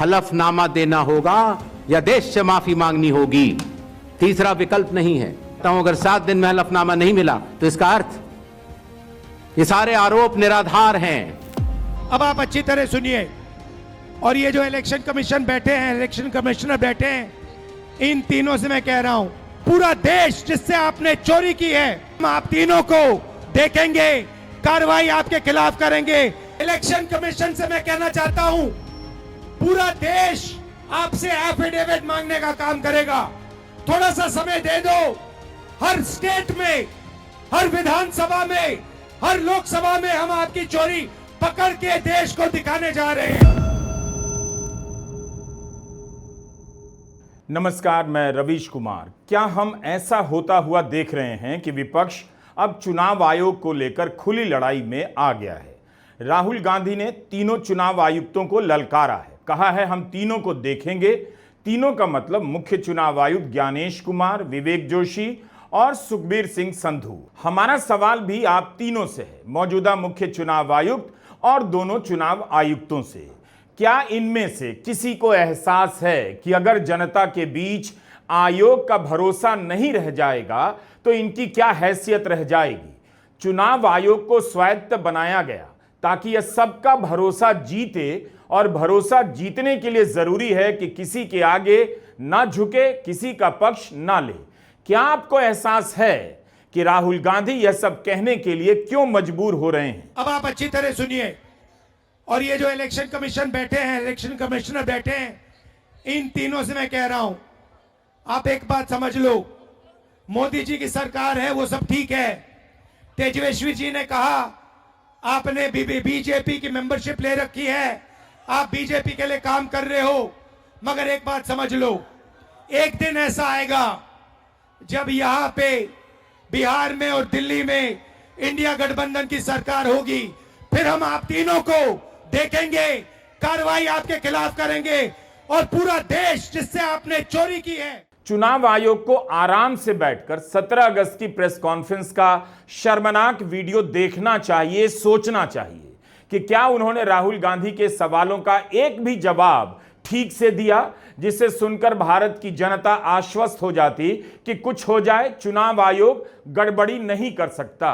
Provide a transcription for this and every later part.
हलफनामा देना होगा या देश से माफी मांगनी होगी, तीसरा विकल्प नहीं है। तो अगर 7 दिन में हलफनामा नहीं मिला तो इसका अर्थ ये सारे आरोप निराधार हैं। अब आप अच्छी तरह सुनिए, और ये जो इलेक्शन कमीशन बैठे हैं, इलेक्शन कमिश्नर बैठे हैं, इन तीनों से मैं कह रहा हूं, पूरा देश जिससे आपने चोरी की है, हम आप तीनों को देखेंगे, कार्रवाई आपके खिलाफ करेंगे। इलेक्शन कमीशन से मैं कहना चाहता हूं, पूरा देश आपसे एफिडेविट मांगने का काम करेगा। थोड़ा सा समय दे दो। हर स्टेट में, हर विधानसभा में, हर लोकसभा में हम आपकी चोरी पकड़ के देश को दिखाने जा रहे हैं। नमस्कार, मैं रवीश कुमार। क्या हम ऐसा होता हुआ देख रहे हैं कि विपक्ष अब चुनाव आयोग को लेकर खुली लड़ाई में आ गया है? राहुल गांधी ने तीनों चुनाव आयुक्तों को ललकारा है, कहा है हम तीनों को देखेंगे। तीनों का मतलब मुख्य चुनाव आयुक्त ज्ञानेश कुमार, विवेक जोशी और सुखबीर सिंह संधू। हमारा सवाल भी आप तीनों से है, मौजूदा मुख्य चुनाव आयुक्त और दोनों चुनाव आयुक्तों से। क्या इनमें से किसी को एहसास है कि अगर जनता के बीच आयोग का भरोसा नहीं रह जाएगा तो इनकी क्या हैसियत रह जाएगी? चुनाव आयोग को स्वायत्त बनाया गया ताकि यह सबका भरोसा जीते, और भरोसा जीतने के लिए जरूरी है कि किसी के आगे ना झुके, किसी का पक्ष ना ले। क्या आपको एहसास है कि राहुल गांधी यह सब कहने के लिए क्यों मजबूर हो रहे हैं? अब आप अच्छी तरह सुनिए, और ये जो इलेक्शन कमीशन बैठे हैं, इलेक्शन कमिश्नर बैठे हैं, इन तीनों से मैं कह रहा हूं, आप एक बात समझ लो, मोदी जी की सरकार है, वो सब ठीक है। तेजस्वी जी ने कहा आपने बीजेपी की मेंबरशिप ले रखी है, आप बीजेपी के लिए काम कर रहे हो, मगर एक बात समझ लो, एक दिन ऐसा आएगा जब यहां पे बिहार में और दिल्ली में इंडिया गठबंधन की सरकार होगी, फिर हम आप तीनों को देखेंगे, कार्रवाई आपके खिलाफ करेंगे, और पूरा देश जिससे आपने चोरी की है। चुनाव आयोग को आराम से बैठकर 17 अगस्त की प्रेस कॉन्फ्रेंस का शर्मनाक वीडियो देखना चाहिए, सोचना चाहिए कि क्या उन्होंने राहुल गांधी के सवालों का एक भी जवाब ठीक से दिया, जिसे सुनकर भारत की जनता आश्वस्त हो जाती कि कुछ हो जाए, चुनाव आयोग गड़बड़ी नहीं कर सकता।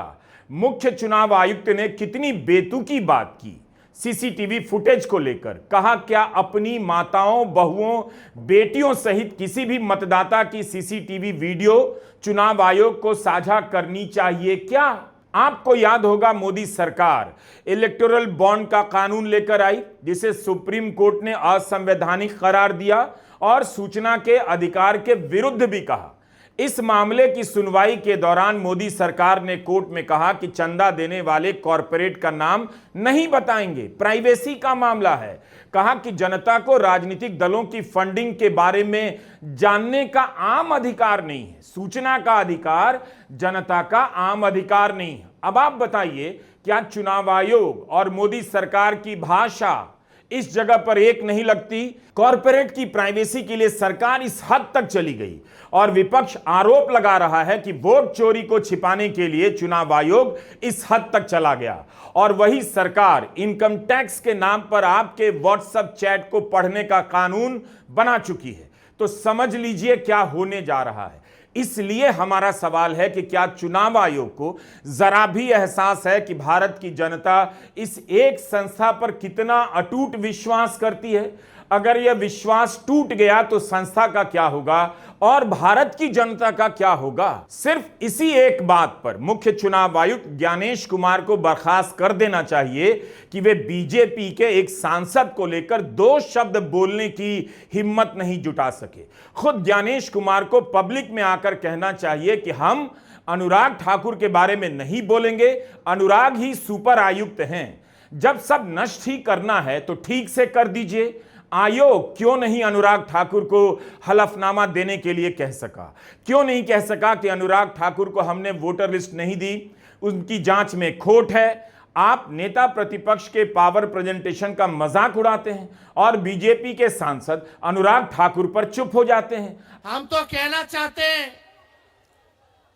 मुख्य चुनाव आयुक्त ने कितनी बेतुकी बात की सीसीटीवी फुटेज को लेकर। कहा क्या अपनी माताओं, बहुओं, बेटियों सहित किसी भी मतदाता की सीसीटीवी वीडियो चुनाव आयोग को साझा करनी चाहिए क्या? आपको याद होगा मोदी सरकार इलेक्टोरल बॉन्ड का कानून लेकर आई, जिसे सुप्रीम कोर्ट ने असंवैधानिक करार दिया और सूचना के अधिकार के विरुद्ध भी कहा। इस मामले की सुनवाई के दौरान मोदी सरकार ने कोर्ट में कहा कि चंदा देने वाले कॉरपोरेट का नाम नहीं बताएंगे, प्राइवेसी का मामला है। कहा कि जनता को राजनीतिक दलों की फंडिंग के बारे में जानने का आम अधिकार नहीं है, सूचना का अधिकार जनता का आम अधिकार नहीं है। अब आप बताइए, क्या चुनाव आयोग और मोदी सरकार की भाषा इस जगह पर एक नहीं लगती? कॉरपोरेट की प्राइवेसी के लिए सरकार इस हद तक चली गई, और विपक्ष आरोप लगा रहा है कि वोट चोरी को छिपाने के लिए चुनाव आयोग इस हद तक चला गया। और वही सरकार इनकम टैक्स के नाम पर आपके व्हाट्सएप चैट को पढ़ने का कानून बना चुकी है। तो समझ लीजिए क्या होने जा रहा है। इसलिए हमारा सवाल है कि क्या चुनाव आयोग को जरा भी एहसास है कि भारत की जनता इस एक संस्था पर कितना अटूट विश्वास करती है? अगर यह विश्वास टूट गया तो संस्था का क्या होगा और भारत की जनता का क्या होगा? सिर्फ इसी एक बात पर मुख्य चुनाव आयुक्त ज्ञानेश कुमार को बर्खास्त कर देना चाहिए कि वे बीजेपी के एक सांसद को लेकर 2 शब्द बोलने की हिम्मत नहीं जुटा सके। खुद ज्ञानेश कुमार को पब्लिक में आकर कहना चाहिए कि हम अनुराग ठाकुर के बारे में नहीं बोलेंगे, अनुराग ही सुपर आयुक्त हैं। जब सब नष्ट ही करना है तो ठीक से कर दीजिए। आयोग क्यों नहीं अनुराग ठाकुर को हलफनामा देने के लिए कह सका? क्यों नहीं कह सका कि अनुराग ठाकुर को हमने वोटर लिस्ट नहीं दी, उनकी जांच में खोट है? आप नेता प्रतिपक्ष के पावर प्रेजेंटेशन का मजाक उड़ाते हैं और बीजेपी के सांसद अनुराग ठाकुर पर चुप हो जाते हैं। हम तो कहना चाहते हैं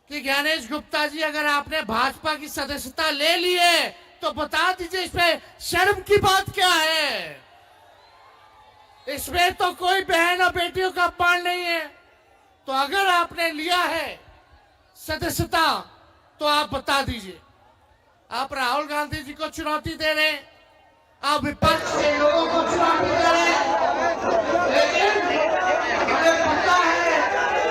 कि ज्ञानेश गुप्ता जी, अगर आपने भाजपा की सदस्यता ले ली है तो बता दीजिए इसमें शर्म की बात क्या है? इसमें तो कोई बहन और बेटियों का अपमान नहीं है। तो अगर आपने लिया है सदस्यता तो आप बता दीजिए। आप राहुल गांधी जी को चुनौती दे रहे हैं, आप विपक्ष के लोगों को चुनौती दे रहे हैं, लेकिन हमें पता है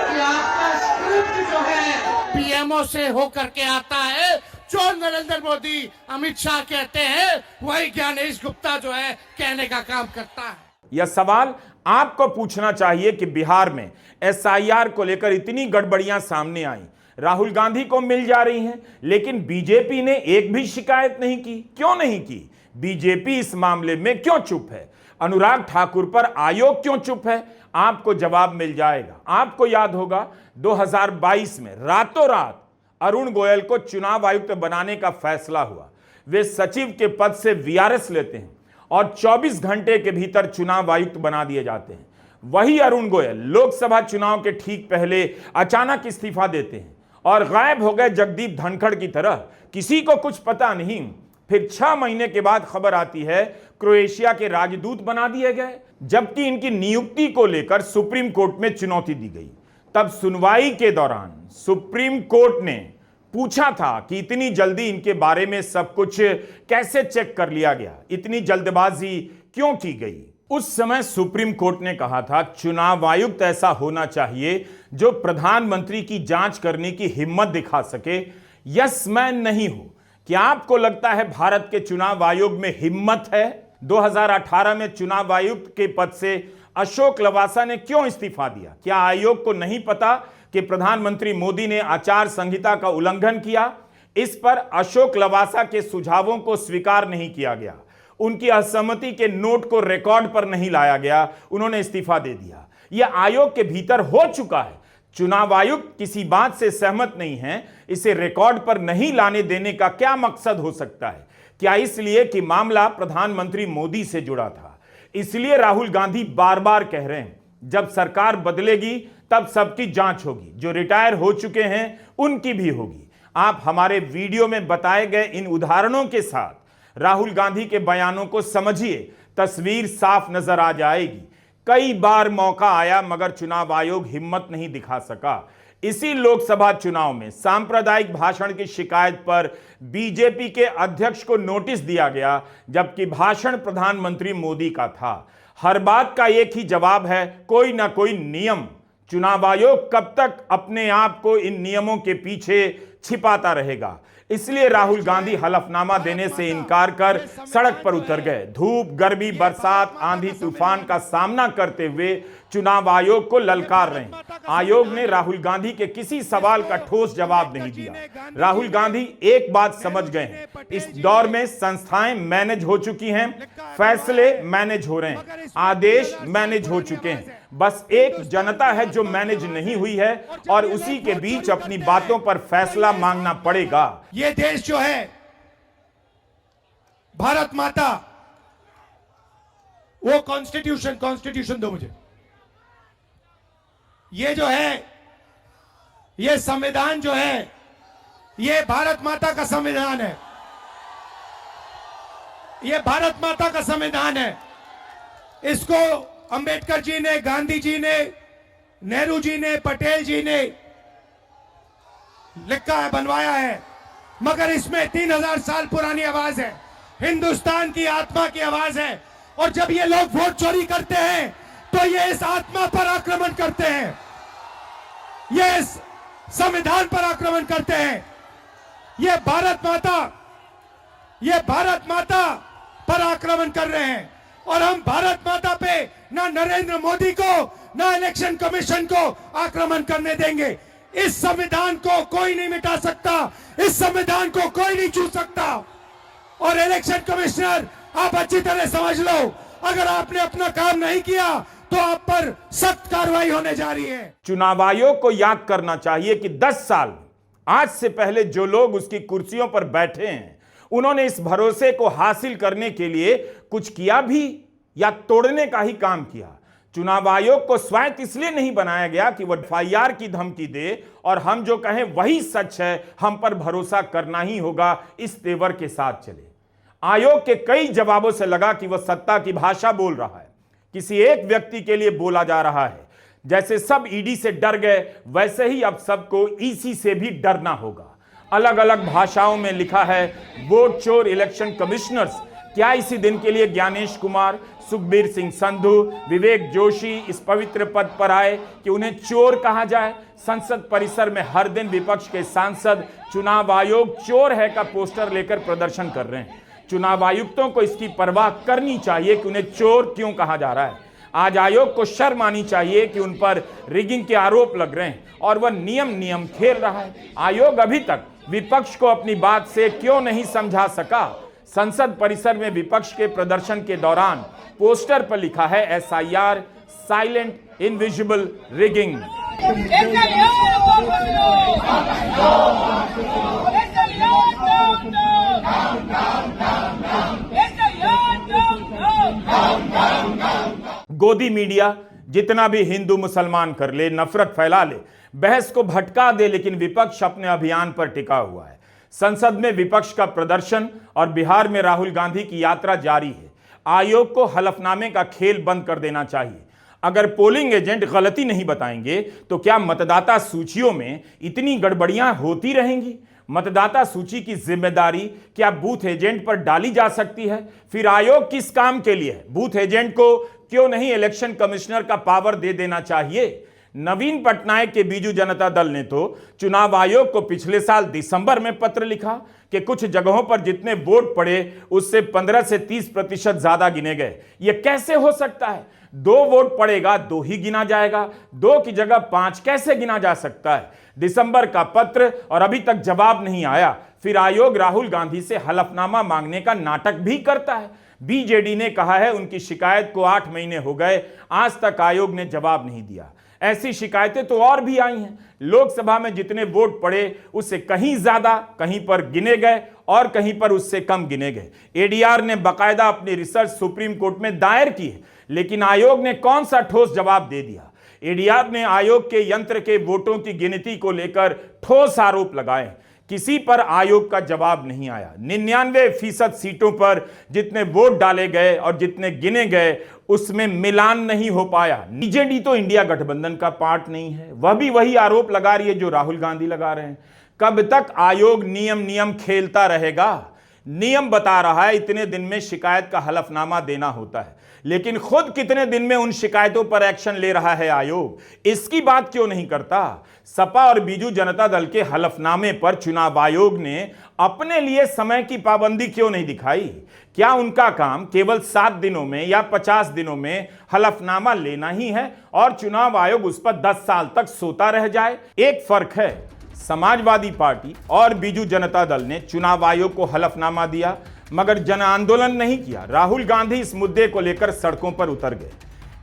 कि आपका स्क्रिप्ट जो है पीएमओ से होकर के आता है। जो नरेंद्र मोदी अमित शाह कहते हैं वही ज्ञानेश गुप्ता जो है कहने का काम करता है। यह सवाल आपको पूछना चाहिए कि बिहार में एसआईआर को लेकर इतनी गड़बड़ियां सामने आई, राहुल गांधी को मिल जा रही हैं, लेकिन बीजेपी ने एक भी शिकायत नहीं की। क्यों नहीं की? बीजेपी इस मामले में क्यों चुप है? अनुराग ठाकुर पर आयोग क्यों चुप है? आपको जवाब मिल जाएगा। आपको याद होगा 2022 में रातों रात अरुण गोयल को चुनाव आयुक्त बनाने का फैसला हुआ। वे सचिव के पद से वीआरएस लेते हैं और 24 घंटे के भीतर चुनाव आयुक्त बना दिए जाते हैं। वही अरुण गोयल लोकसभा चुनाव के ठीक पहले अचानक इस्तीफा देते हैं और गायब हो गए जगदीप धनखड़ की तरह, किसी को कुछ पता नहीं। फिर 6 महीने के बाद खबर आती है क्रोएशिया के राजदूत बना दिए गए, जबकि इनकी नियुक्ति को लेकर सुप्रीम कोर्ट में चुनौती दी गई। तब सुनवाई के दौरान सुप्रीम कोर्ट ने पूछा था कि इतनी जल्दी इनके बारे में सब कुछ कैसे चेक कर लिया गया, इतनी जल्दबाजी क्यों की गई। उस समय सुप्रीम कोर्ट ने कहा था चुनाव आयुक्त ऐसा होना चाहिए जो प्रधानमंत्री की जांच करने की हिम्मत दिखा सके, यस मैन नहीं हो। क्या आपको लगता है भारत के चुनाव आयोग में हिम्मत है? 2018 में चुनाव आयुक्त के पद से अशोक लवासा ने क्यों इस्तीफा दिया? क्या आयोग को नहीं पता कि प्रधानमंत्री मोदी ने आचार संहिता का उल्लंघन किया? इस पर अशोक लवासा के सुझावों को स्वीकार नहीं किया गया, उनकी असहमति के नोट को रिकॉर्ड पर नहीं लाया गया, उन्होंने इस्तीफा दे दिया। यह आयोग के भीतर हो चुका है। चुनाव आयुक्त किसी बात से सहमत नहीं है, इसे रिकॉर्ड पर नहीं लाने देने का क्या मकसद हो सकता है? क्या इसलिए कि मामला प्रधानमंत्री मोदी से जुड़ा था? इसलिए राहुल गांधी बार बार कह रहे हैं जब सरकार बदलेगी तब सबकी जांच होगी, जो रिटायर हो चुके हैं उनकी भी होगी। आप हमारे वीडियो में बताए गए इन उदाहरणों के साथ राहुल गांधी के बयानों को समझिए, तस्वीर साफ नजर आ जाएगी। कई बार मौका आया मगर चुनाव आयोग हिम्मत नहीं दिखा सका। इसी लोकसभा चुनाव में सांप्रदायिक भाषण की शिकायत पर बीजेपी के अध्यक्ष को नोटिस दिया गया, जबकि भाषण प्रधानमंत्री मोदी का था। हर बात का एक ही जवाब है, कोई ना कोई नियम। चुनाव आयोग कब तक अपने आप को इन नियमों के पीछे छिपाता रहेगा? इसलिए राहुल गांधी हलफनामा देने से इनकार कर सड़क पर उतर गए। धूप, गर्मी, बरसात, आंधी तूफान का सामना करते हुए चुनाव आयोग को ललकार रहे हैं। आयोग ने राहुल गांधी के किसी सवाल का ठोस जवाब नहीं दिया। राहुल गांधी एक बात समझ गए हैं, इस दौर में संस्थाएं मैनेज हो चुकी हैं, फैसले मैनेज हो रहे हैं, आदेश मैनेज हो चुके हैं। बस एक जनता है जो मैनेज नहीं हुई है और उसी के बीच अपनी बातों पर फैसला मांगना पड़ेगा। ये देश जो है, भारत माता, वो कॉन्स्टिट्यूशन दो मुझे। ये जो है, ये संविधान जो है, ये भारत माता का संविधान है। ये भारत माता का संविधान है। इसको अंबेडकर जी ने, गांधी जी ने, नेहरू जी ने, पटेल जी ने लिखा है, बनवाया है, मगर इसमें 3000 साल पुरानी आवाज है, हिंदुस्तान की आत्मा की आवाज है। और जब ये लोग वोट चोरी करते हैं तो ये इस आत्मा पर आक्रमण करते हैं, ये इस संविधान पर आक्रमण करते हैं। ये भारत माता पर आक्रमण कर रहे हैं। और हम भारत माता पे ना नरेंद्र मोदी को, ना इलेक्शन कमीशन को आक्रमण करने देंगे। इस संविधान को कोई नहीं मिटा सकता, इस संविधान को कोई नहीं छू सकता। और इलेक्शन कमिश्नर, आप अच्छी तरह समझ लो, अगर आपने अपना काम नहीं किया तो आप पर सख्त कार्रवाई होने जा रही है। चुनाव आयोग को याद करना चाहिए कि 10 साल आज से पहले जो लोग उसकी कुर्सियों पर बैठे हैं, उन्होंने इस भरोसे को हासिल करने के लिए कुछ किया भी या तोड़ने का ही काम किया। चुनाव आयोग को स्वायत्त इसलिए नहीं बनाया गया कि वह एफआईआर की धमकी दे और हम जो कहें वही सच है, हम पर भरोसा करना ही होगा, इस तेवर के साथ चले। आयोग के कई जवाबों से लगा कि वह सत्ता की भाषा बोल रहा है, किसी एक व्यक्ति के लिए बोला जा रहा है। जैसे सब ईडी से डर गए, वैसे ही अब सबको ईसी से भी डरना होगा। अलग अलग भाषाओं में लिखा है वोट चोर इलेक्शन कमिश्नर्स। क्या इसी दिन के लिए ज्ञानेश कुमार, सुखबीर सिंह संधू, विवेक जोशी इस पवित्र पद पर आए कि उन्हें चोर कहा जाए? संसद परिसर में हर दिन विपक्ष के सांसद चुनाव आयोग चोर है का पोस्टर लेकर प्रदर्शन कर रहे हैं। चुनाव आयुक्तों को इसकी परवाह करनी चाहिए कि उन्हें चोर क्यों कहा जा रहा है। आज आयोग को शर्म आनी चाहिए कि उन पर रिगिंग के आरोप लग रहे हैं और वह नियम खेल रहा है। आयोग अभी तक विपक्ष को अपनी बात से क्यों नहीं समझा सका? संसद परिसर में विपक्ष के प्रदर्शन के दौरान पोस्टर पर लिखा है SIR साइलेंट इनविजिबल रिगिंग। गोदी मीडिया जितना भी हिंदू मुसलमान कर ले, नफरत फैला ले, बहस को भटका दे, लेकिन विपक्ष अपने अभियान पर टिका हुआ है। संसद में विपक्ष का प्रदर्शन और बिहार में राहुल गांधी की यात्रा जारी है। आयोग को हलफनामे का खेल बंद कर देना चाहिए। अगर पोलिंग एजेंट गलती नहीं बताएंगे तो क्या मतदाता सूचियों में इतनी गड़बड़ियां होती रहेंगी? मतदाता सूची की जिम्मेदारी क्या बूथ एजेंट पर डाली जा सकती है? फिर आयोग किस काम के लिए है? बूथ एजेंट को क्यों नहीं इलेक्शन कमिश्नर का पावर दे देना चाहिए? नवीन पटनायक के बीजू जनता दल ने तो चुनाव आयोग को पिछले साल दिसंबर में पत्र लिखा कि कुछ जगहों पर जितने वोट पड़े उससे 15 से 30% ज्यादा गिने गए। यह कैसे हो सकता है? 2 वोट पड़ेगा 2 ही गिना जाएगा, 2 की जगह 5 कैसे गिना जा सकता है? दिसंबर का पत्र और अभी तक जवाब नहीं आया। फिर आयोग राहुल गांधी से हलफनामा मांगने का नाटक भी करता है। बीजेडी ने कहा है उनकी शिकायत को 8 महीने हो गए, आज तक आयोग ने जवाब नहीं दिया। ऐसी शिकायतें तो और भी आई हैं। लोकसभा में जितने वोट पड़े उससे कहीं ज्यादा कहीं पर गिने गए और कहीं पर उससे कम गिने गए। एडीआर ने बाकायदा अपनी रिसर्च सुप्रीम कोर्ट में दायर की है, लेकिन आयोग ने कौन सा ठोस जवाब दे दिया? एडीआर ने आयोग के यंत्र के वोटों की गिनती को लेकर ठोस आरोप लगाए, किसी पर आयोग का जवाब नहीं आया। 99% सीटों पर जितने वोट डाले गए और जितने गिने गए उसमें मिलान नहीं हो पाया। बीजेडी तो इंडिया गठबंधन का पार्ट नहीं है, वह भी वही आरोप लगा रही है जो राहुल गांधी लगा रहे हैं। कब तक आयोग नियम खेलता रहेगा? नियम बता रहा है इतने दिन में शिकायत का हलफनामा देना होता है, लेकिन खुद कितने दिन में उन शिकायतों पर एक्शन ले रहा है आयोग? इसकी बात क्यों नहीं करता? सपा और बीजू जनता दल के हलफनामे पर चुनाव आयोग ने अपने लिए समय की पाबंदी क्यों नहीं दिखाई? क्या उनका काम केवल 7 दिनों में या 50 दिनों में हलफनामा लेना ही है और चुनाव आयोग उस पर 10 साल तक सोता रह जाए? एक फर्क है, समाजवादी पार्टी और बीजू जनता दल ने चुनाव आयोग को हलफनामा दिया मगर जन आंदोलन नहीं किया। राहुल गांधी इस मुद्दे को लेकर सड़कों पर उतर गए।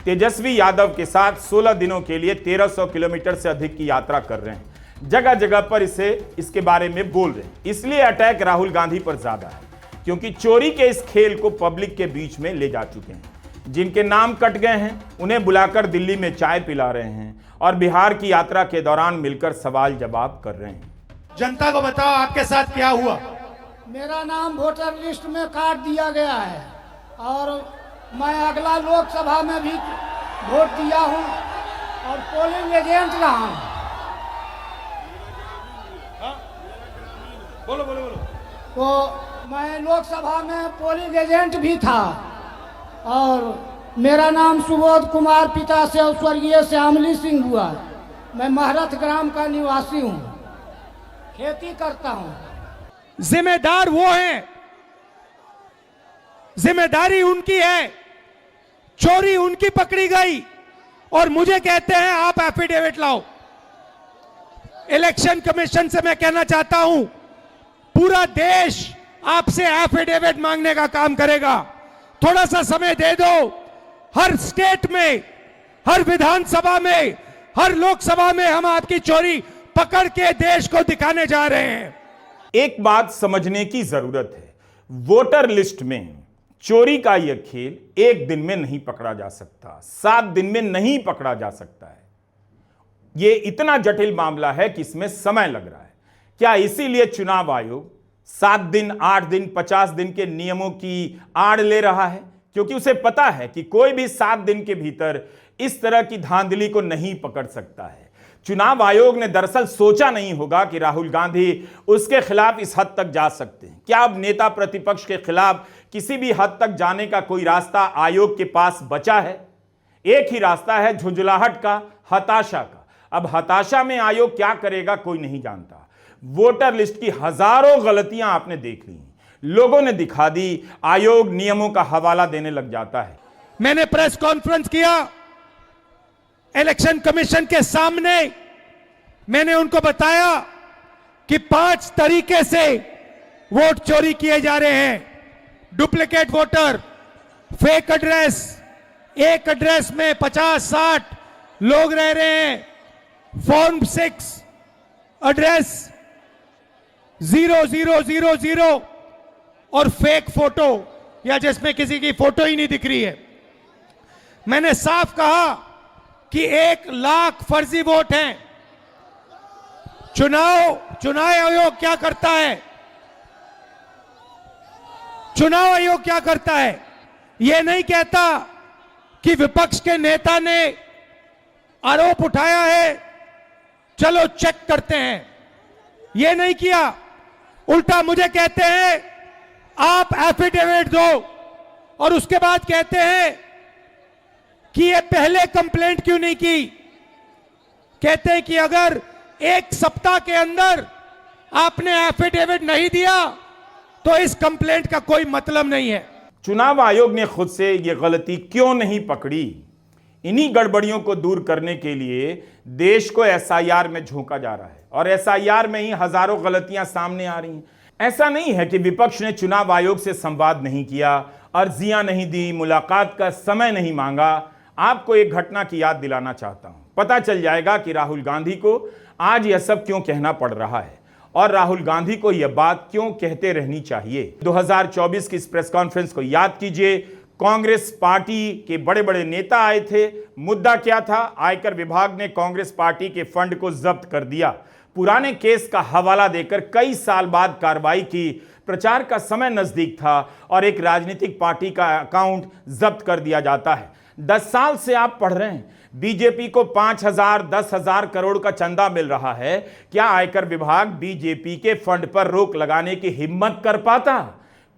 तेजस्वी यादव के साथ 16 दिनों के लिए 1300 किलोमीटर से अधिक की यात्रा कर रहे हैं। जगह जगह पर इसके बारे में बोल रहे हैं। इसलिए अटैक राहुल गांधी पर ज्यादा है क्योंकि चोरी के इस खेल को पब्लिक के बीच में ले जा चुके हैं। जिनके नाम कट गए हैं उन्हें बुलाकर दिल्ली में चाय पिला रहे हैं और बिहार की यात्रा के दौरान मिलकर सवाल जवाब कर रहे हैं। जनता को बताओ आपके साथ क्या हुआ? मेरा नाम वोटर लिस्ट में काट दिया गया है और मैं अगला लोकसभा में भी वोट दिया हूं और पोलिंग एजेंट रहा हूं। बोलो बोलो बोलो। तो मैं लोकसभा में पोलिंग एजेंट भी था और मेरा नाम सुबोध कुमार, पिता से स्वर्गीय श्यामली सिंह हुआ। मैं महरथ ग्राम का निवासी हूं, खेती करता हूं। जिम्मेदार वो हैं, जिम्मेदारी उनकी है। चोरी उनकी पकड़ी गई और मुझे कहते हैं आप एफिडेविट लाओ। इलेक्शन कमीशन से मैं कहना चाहता हूं पूरा देश आपसे एफिडेविट मांगने का काम करेगा। थोड़ा सा समय दे दो। हर स्टेट में, हर विधानसभा में, हर लोकसभा में हम आपकी चोरी पकड़ के देश को दिखाने जा रहे हैं। एक बात समझने की जरूरत है, वोटर लिस्ट में चोरी का यह खेल एक दिन में नहीं पकड़ा जा सकता, 7 दिन में नहीं पकड़ा जा सकता है। यह इतना जटिल मामला है कि इसमें समय लग रहा है। क्या इसीलिए चुनाव आयोग 7 दिन, 8 दिन, 50 दिन के नियमों की आड़ ले रहा है? क्योंकि उसे पता है कि कोई भी 7 दिन के भीतर इस तरह की धांधली को नहीं पकड़ सकता है। चुनाव आयोग ने दरअसल सोचा नहीं होगा कि राहुल गांधी उसके खिलाफ इस हद तक जा सकते हैं। क्या अब नेता प्रतिपक्ष के खिलाफ किसी भी हद तक जाने का कोई रास्ता आयोग के पास बचा है? एक ही रास्ता है, झुंझलाहट का, हताशा का। अब हताशा में आयोग क्या करेगा कोई नहीं जानता। वोटर लिस्ट की हजारों गलतियां आपने देख ली, लोगों ने दिखा दी, आयोग नियमों का हवाला देने लग जाता है। मैंने प्रेस कॉन्फ्रेंस किया इलेक्शन कमीशन के सामने, मैंने उनको बताया कि 5 तरीके से वोट चोरी किए जा रहे हैं। डुप्लीकेट वोटर, फेक एड्रेस, एक एड्रेस में 50-60 लोग रह रहे हैं, फॉर्म 6 एड्रेस 0000 और फेक फोटो या जिसमें किसी की फोटो ही नहीं दिख रही है। मैंने साफ कहा कि 1 लाख फर्जी वोट हैं। चुनाव आयोग क्या करता है? चुनाव आयोग क्या करता है? यह नहीं कहता कि विपक्ष के नेता ने आरोप उठाया है, चलो चेक करते हैं। यह नहीं किया, उल्टा मुझे कहते हैं आप एफिडेविट दो, और उसके बाद कहते हैं कि ये पहले कंप्लेंट क्यों नहीं की। कहते हैं कि अगर 1 सप्ताह के अंदर आपने एफिडेविट नहीं दिया तो इस कंप्लेंट का कोई मतलब नहीं है। चुनाव आयोग ने खुद से यह गलती क्यों नहीं पकड़ी? इन्हीं गड़बड़ियों को दूर करने के लिए देश को एसआईआर में झोंका जा रहा है और एसआईआर में ही हजारों गलतियां सामने आ रही हैं। ऐसा नहीं है कि विपक्ष ने चुनाव आयोग से संवाद नहीं किया, अर्जियां नहीं दी, मुलाकात का समय नहीं मांगा। आपको एक घटना की याद दिलाना चाहता हूं, पता चल जाएगा कि राहुल गांधी को आज यह सब क्यों कहना पड़ रहा है और राहुल गांधी को यह बात क्यों कहते रहनी चाहिए। 2024 की इस प्रेस कॉन्फ्रेंस को याद कीजिए। कांग्रेस पार्टी के बड़े बड़े नेता आए थे। मुद्दा क्या था? आयकर विभाग ने कांग्रेस पार्टी के फंड को जब्त कर दिया। पुराने केस का हवाला देकर कई साल बाद कार्रवाई की। प्रचार का समय नजदीक था और एक राजनीतिक पार्टी का अकाउंट जब्त कर दिया जाता है। 10 साल से आप पढ़ रहे हैं, बीजेपी को 5,000 10,000 करोड़ का चंदा मिल रहा है। क्या आयकर विभाग बीजेपी के फंड पर रोक लगाने की हिम्मत कर पाता?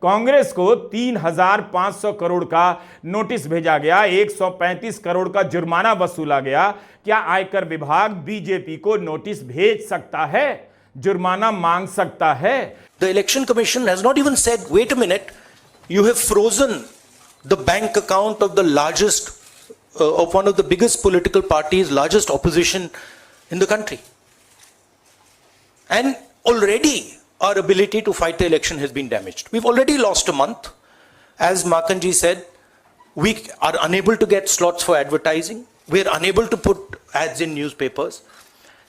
कांग्रेस को 3,500 करोड़ का नोटिस भेजा गया, 135 करोड़ का जुर्माना वसूला गया। क्या आयकर विभाग बीजेपी को नोटिस भेज सकता है, जुर्माना मांग सकता है? The Election Commission has not even said, wait a minute, you have frozen the bank account of the largest, of one of the biggest political parties, largest opposition in the country. And already our ability to fight the election has been damaged. We've already lost a month. As Makanji said, we are unable to get slots for advertising. We're unable to put ads in newspapers.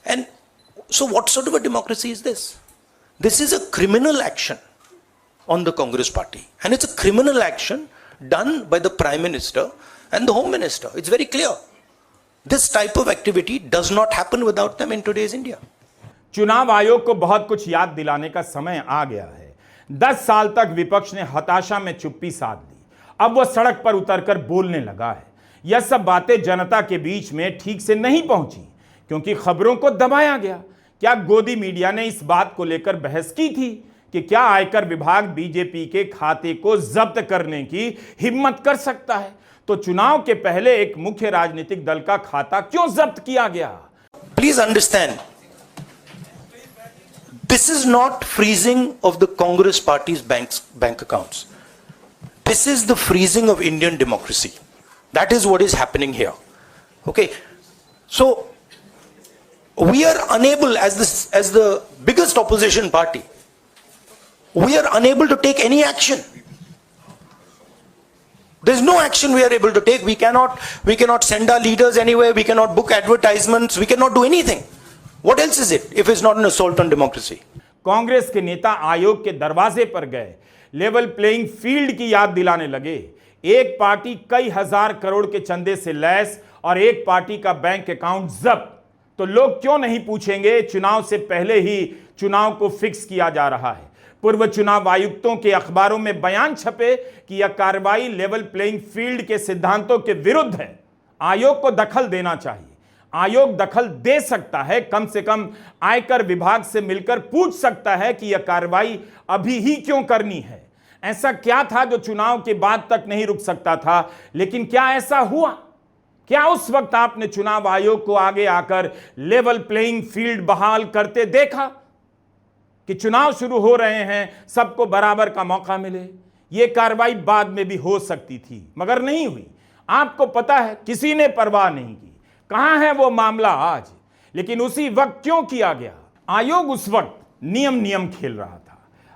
And so what sort of a democracy is this? This is a criminal action on the Congress party. And it's a criminal action done by the Prime Minister and the Home Minister. It's very clear. This type of activity does not happen without them in today's India. चुनाव आयोग को बहुत कुछ याद दिलाने का समय आ गया है। 10 साल तक विपक्ष ने हताशा में चुप्पी साध ली। अब वह सड़क पर उतरकर बोलने लगा है। यह सब बातें जनता के बीच में ठीक से नहीं पहुंची क्योंकि खबरों को दबाया गया। क्या गोदी मीडिया ने इस बात को लेकर बहस की थी कि क्या आयकर विभाग बीजेपी के खाते को जब्त करने की हिम्मत कर सकता है? तो चुनाव के पहले एक मुख्य राजनीतिक दल का खाता क्यों जब्त किया गया? Please understand, this is not freezing of the Congress party's bank accounts. This is the freezing of Indian democracy. That is what is happening here. Okay, so we are unable, as the biggest opposition party, we are unable to take any action. There's no action we are able to take. We cannot send our leaders anywhere. We cannot book advertisements. We cannot do anything. What else is it if it's not an assault on democracy? Congress के नेता आयोग के दरवाजे पर गए, level playing field की याद दिलाने लगे। एक पार्टी कई हजार करोड़ के चंदे से लैस और एक पार्टी का बैंक अकाउंट जब्त। तो लोग क्यों नहीं पूछेंगे? चुनाव से पहले ही चुनाव को फिक्स किया जा रहा है। पूर्व चुनाव आयुक्तों के अखबारों में बयान छपे कि यह कार्रवाई लेवल प्लेइंग फील्ड के सिद्धांतों के विरुद्ध है। आयोग को दखल देना चाहिए। आयोग दखल दे सकता है, कम से कम आयकर विभाग से मिलकर पूछ सकता है कि यह कार्रवाई अभी ही क्यों करनी है। ऐसा क्या था जो चुनाव के बाद तक नहीं रुक सकता था? लेकिन क्या ऐसा हुआ? क्या उस वक्त आपने चुनाव आयोग को आगे आकर लेवल प्लेइंग फील्ड बहाल करते देखा कि चुनाव शुरू हो रहे हैं, सबको बराबर का मौका मिले? यह कार्रवाई बाद में भी हो सकती थी, मगर नहीं हुई। आपको पता है, किसी ने परवाह नहीं की। कहां है वो मामला आज? लेकिन उसी वक्त क्यों किया गया? आयोग उस वक्त नियम खेल रहा था।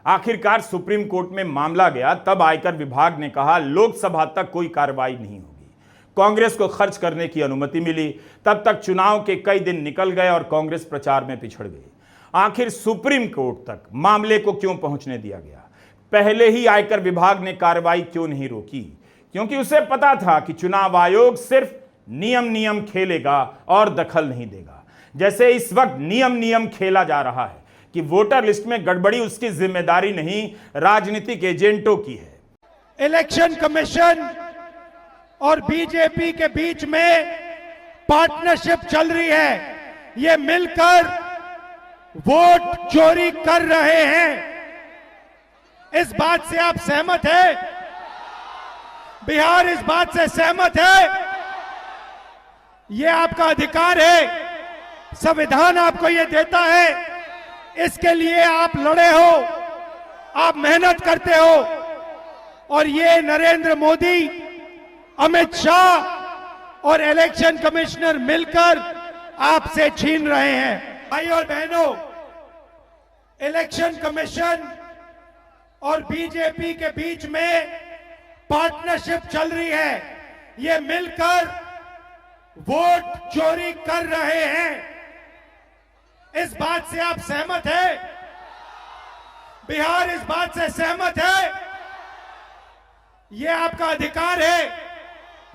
आखिरकार सुप्रीम कोर्ट में मामला गया, तब आयकर विभाग ने कहा लोकसभा तक कोई कार्रवाई नहीं होगी। कांग्रेस को खर्च करने की अनुमति मिली। तब तक चुनाव के कई दिन निकल गए और कांग्रेस प्रचार में पिछड़ गई। आखिर सुप्रीम कोर्ट तक मामले को क्यों पहुंचने दिया गया? पहले ही आयकर विभाग ने कार्रवाई क्यों नहीं रोकी? क्योंकि उसे पता था कि चुनाव आयोग सिर्फ नियम खेलेगा और दखल नहीं देगा। जैसे इस वक्त नियम खेला जा रहा है कि वोटर लिस्ट में गड़बड़ी उसकी जिम्मेदारी नहीं, राजनीतिक एजेंटों की है। इलेक्शन कमीशन और बीजेपी के बीच में पार्टनरशिप चल रही है। ये मिलकर वोट चोरी कर रहे हैं। इस बात से आप सहमत हैं? बिहार इस बात से सहमत है? ये आपका अधिकार है, संविधान आपको ये देता है। इसके लिए आप लड़े हो, आप मेहनत करते हो, और ये नरेंद्र मोदी, अमित शाह और इलेक्शन कमिश्नर मिलकर आपसे छीन रहे हैं। भाइयों और बहनों, इलेक्शन कमीशन और बीजेपी के बीच में पार्टनरशिप चल रही है। ये मिलकर वोट चोरी कर रहे हैं। इस बात से आप सहमत हैं? बिहार इस बात से सहमत है? यह आपका अधिकार है,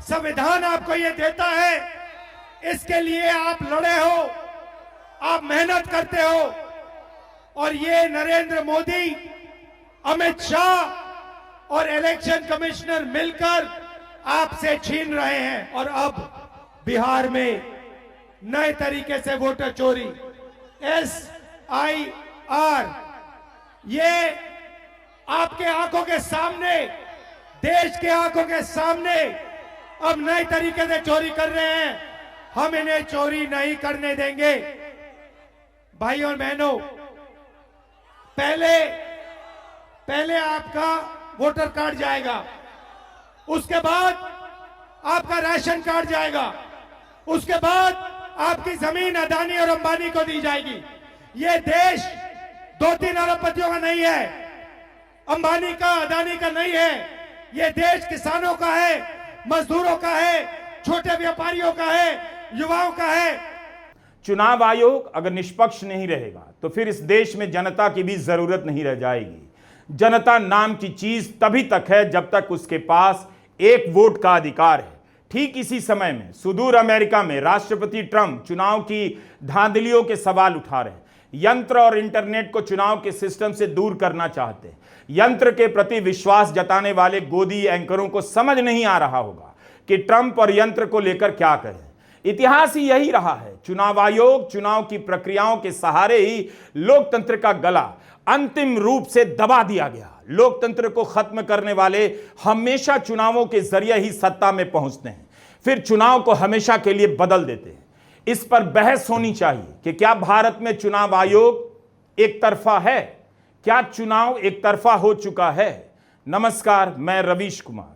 संविधान आपको यह देता है। इसके लिए आप लड़े हो, आप मेहनत करते हो, और ये नरेंद्र मोदी, अमित शाह और इलेक्शन कमिश्नर मिलकर आपसे छीन रहे हैं। और अब बिहार में नए तरीके से वोटर चोरी, SIR, ये आपके आंखों के सामने, देश के आंखों के सामने अब नए तरीके से चोरी कर रहे हैं। हम इन्हें चोरी नहीं करने देंगे। भाइयों और बहनों, पहले आपका वोटर कार्ड जाएगा, उसके बाद आपका राशन कार्ड जाएगा, उसके बाद आपकी जमीन अदानी और अंबानी को दी जाएगी। ये देश 2-3 अरबपतियों का नहीं है, अंबानी का, अदानी का नहीं है। ये देश किसानों का है, मजदूरों का है, छोटे व्यापारियों का है, युवाओं का है। चुनाव आयोग अगर निष्पक्ष नहीं रहेगा तो फिर इस देश में जनता की भी जरूरत नहीं रह जाएगी। जनता नाम की चीज तभी तक है जब तक उसके पास एक वोट का अधिकार है। ठीक इसी समय में सुदूर अमेरिका में राष्ट्रपति ट्रंप चुनाव की धांधलियों के सवाल उठा रहे हैं। यंत्र और इंटरनेट को चुनाव के सिस्टम से दूर करना चाहते हैं। यंत्र के प्रति विश्वास जताने वाले गोदी एंकरों को समझ नहीं आ रहा होगा कि ट्रंप और यंत्र को लेकर क्या करें। इतिहास ही यही रहा है। चुनाव आयोग चुनाव की प्रक्रियाओं के सहारे ही लोकतंत्र का गला अंतिम रूप से दबा दिया गया। लोकतंत्र को खत्म करने वाले हमेशा चुनावों के जरिए ही सत्ता में पहुंचते हैं, फिर चुनाव को हमेशा के लिए बदल देते हैं। इस पर बहस होनी चाहिए कि क्या भारत में चुनाव आयोग एक तरफा है? क्या चुनाव एक तरफा हो चुका है? नमस्कार, मैं रवीश कुमार।